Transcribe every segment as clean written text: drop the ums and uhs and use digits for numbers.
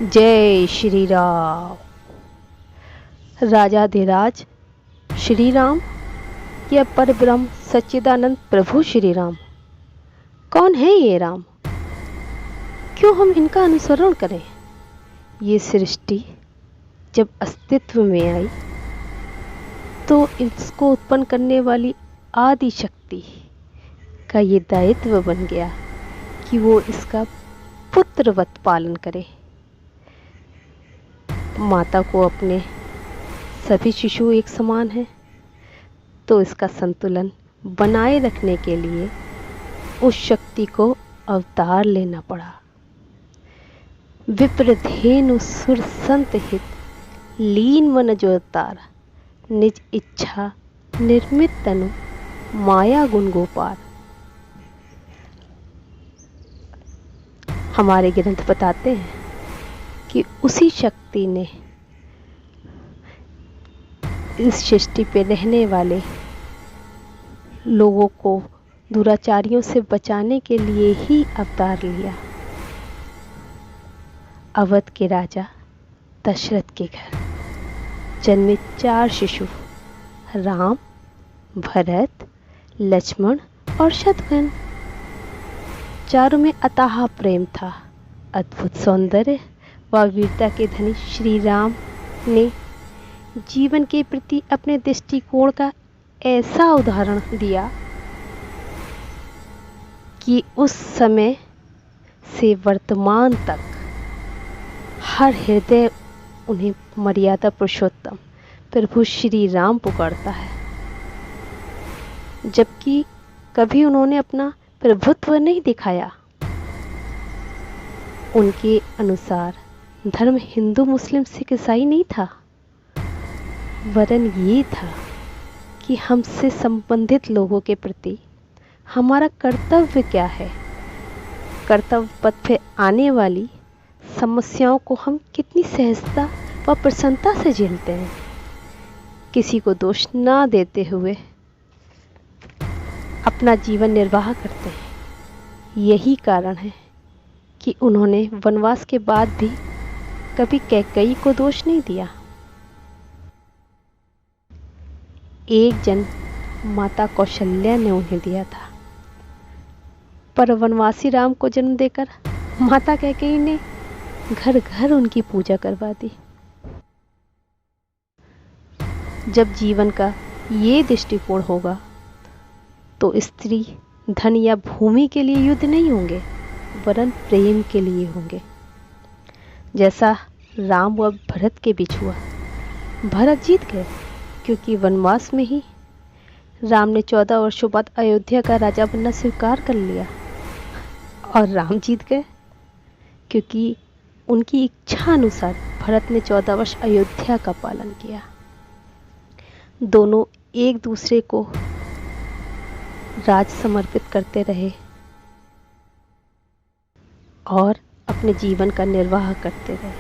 जय श्री राम। राजाधिराज श्री राम या परब्रह्म सच्चिदानंद प्रभु श्री राम, कौन है ये राम? क्यों हम इनका अनुसरण करें? ये सृष्टि जब अस्तित्व में आई तो इसको उत्पन्न करने वाली आदि शक्ति का ये दायित्व बन गया कि वो इसका पुत्रवत पालन करे। माता को अपने सभी शिशु एक समान हैं, तो इसका संतुलन बनाए रखने के लिए उस शक्ति को अवतार लेना पड़ा। विप्रधेनु सुर संत हित लीन मन जो अवतार, निज इच्छा निर्मित तनु माया गुण गोपार। हमारे ग्रंथ बताते हैं कि उसी शक्ति ने इस सृष्टि पे रहने वाले लोगों को दुराचारियों से बचाने के लिए ही अवतार लिया। अवध के राजा दशरथ के घर जन्मे 4 शिशु राम, भरत, लक्ष्मण और शत्रुघ्न। चारों में अथाह प्रेम था। अद्भुत सौंदर्य व वीरता के धनी श्री राम ने जीवन के प्रति अपने दृष्टिकोण का ऐसा उदाहरण दिया कि उस समय से वर्तमान तक हर हृदय उन्हें मर्यादा पुरुषोत्तम प्रभु श्री राम पुकारता है। जबकि कभी उन्होंने अपना प्रभुत्व नहीं दिखाया। उनके अनुसार धर्म हिंदू मुस्लिम सिख ईसाई नहीं था, वरन ये था कि हमसे संबंधित लोगों के प्रति हमारा कर्तव्य क्या है। कर्तव्य पथ पे आने वाली समस्याओं को हम कितनी सहजता व प्रसन्नता से झेलते हैं, किसी को दोष ना देते हुए अपना जीवन निर्वाह करते हैं। यही कारण है कि उन्होंने वनवास के बाद भी कभी कैकेयी को दोष नहीं दिया। एक जन्म माता कौशल्या ने उन्हें दिया था, पर वनवासी राम को जन्म देकर माता कैकेयी ने घर घर उनकी पूजा करवा दी। जब जीवन का ये दृष्टिकोण होगा तो स्त्री धन या भूमि के लिए युद्ध नहीं होंगे, वरन प्रेम के लिए होंगे। जैसा राम व भरत के बीच हुआ। भरत जीत गए क्योंकि वनवास में ही राम ने 14 वर्षों बाद अयोध्या का राजा बनना स्वीकार कर लिया, और राम जीत गए क्योंकि उनकी इच्छा अनुसार भरत ने 14 वर्ष अयोध्या का पालन किया। दोनों एक दूसरे को राज समर्पित करते रहे और अपने जीवन का निर्वाह करते रहे।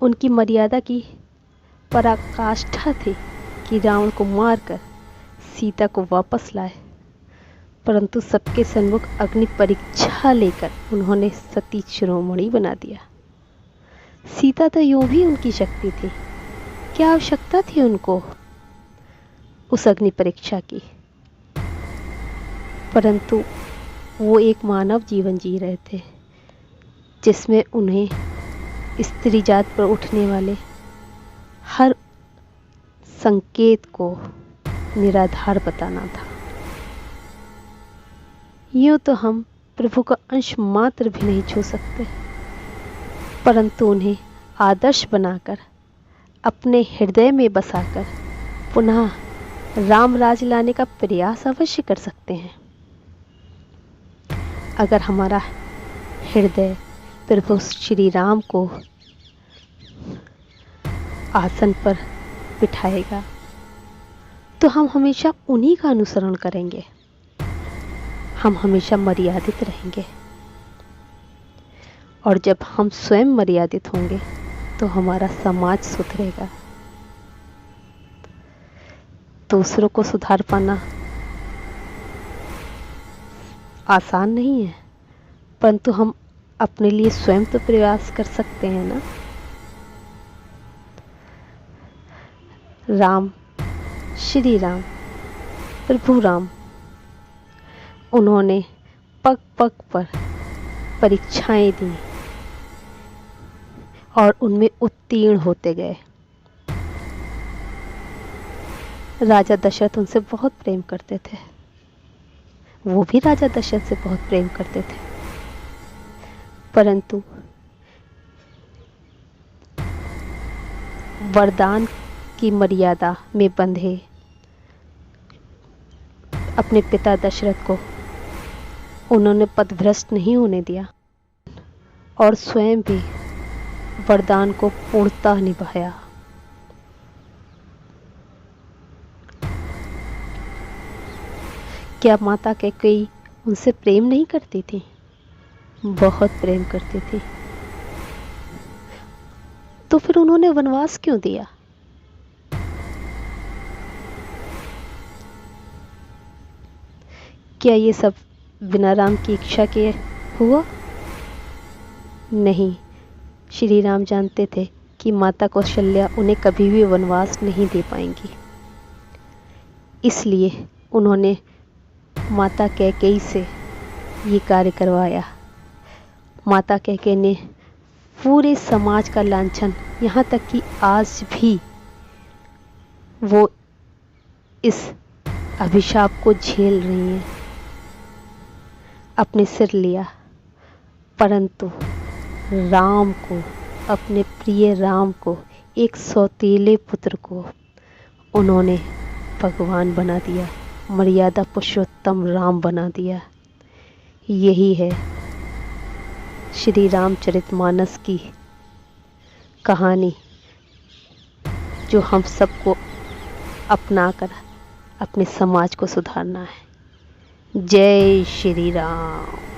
उनकी मर्यादा की पराकाष्ठा थी कि रावण को मारकर सीता को वापस लाए, परंतु सबके सन्मुख अग्नि परीक्षा लेकर उन्होंने सती शिरोमणि बना दिया। सीता तो यूं भी उनकी शक्ति थी, क्या आवश्यकता थी उनको उस अग्नि परीक्षा की? परंतु वो एक मानव जीवन जी रहे थे जिसमें उन्हें स्त्री जात पर उठने वाले हर संकेत को निराधार बताना था। यूं तो हम प्रभु का अंश मात्र भी नहीं छू सकते, परंतु उन्हें आदर्श बनाकर अपने हृदय में बसाकर पुनः राम राज लाने का प्रयास अवश्य कर सकते हैं। अगर हमारा हृदय प्रभु श्री राम को आसन पर बिठाएगा तो हम हमेशा उन्हीं का अनुसरण करेंगे। हम हमेशा मर्यादित रहेंगे, और जब हम स्वयं मर्यादित होंगे तो हमारा समाज सुधरेगा। दूसरों को सुधार पाना आसान नहीं है, परंतु हम अपने लिए स्वयं तो प्रयास कर सकते हैं ना। राम, श्री राम, प्रभु राम, उन्होंने पग पग पर परीक्षाएं दी और उनमें उत्तीर्ण होते गए। राजा दशरथ उनसे बहुत प्रेम करते थे, वो भी राजा दशरथ से बहुत प्रेम करते थे, परंतु वरदान की मर्यादा में बंधे अपने पिता दशरथ को उन्होंने पथभ्रष्ट नहीं होने दिया और स्वयं भी वरदान को पूर्णतः निभाया। क्या माता कैकेयी उनसे प्रेम नहीं करती थी? बहुत प्रेम करती थी। तो फिर उन्होंने वनवास क्यों दिया? क्या ये सब बिना राम की इच्छा के हुआ? नहीं, श्री राम जानते थे कि माता कौशल्या उन्हें कभी भी वनवास नहीं दे पाएंगी, इसलिए उन्होंने माता कैकेयी से ये कार्य करवाया। माता कैकेयी ने पूरे समाज का लांछन, यहाँ तक कि आज भी वो इस अभिशाप को झेल रही हैं, अपने सिर लिया, परंतु राम को, अपने प्रिय राम को, एक सौतेले पुत्र को उन्होंने भगवान बना दिया, मर्यादा पुरुषोत्तम राम बना दिया। यही है श्री रामचरितमानस की कहानी, जो हम सबको अपनाकर अपने समाज को सुधारना है। जय श्री राम।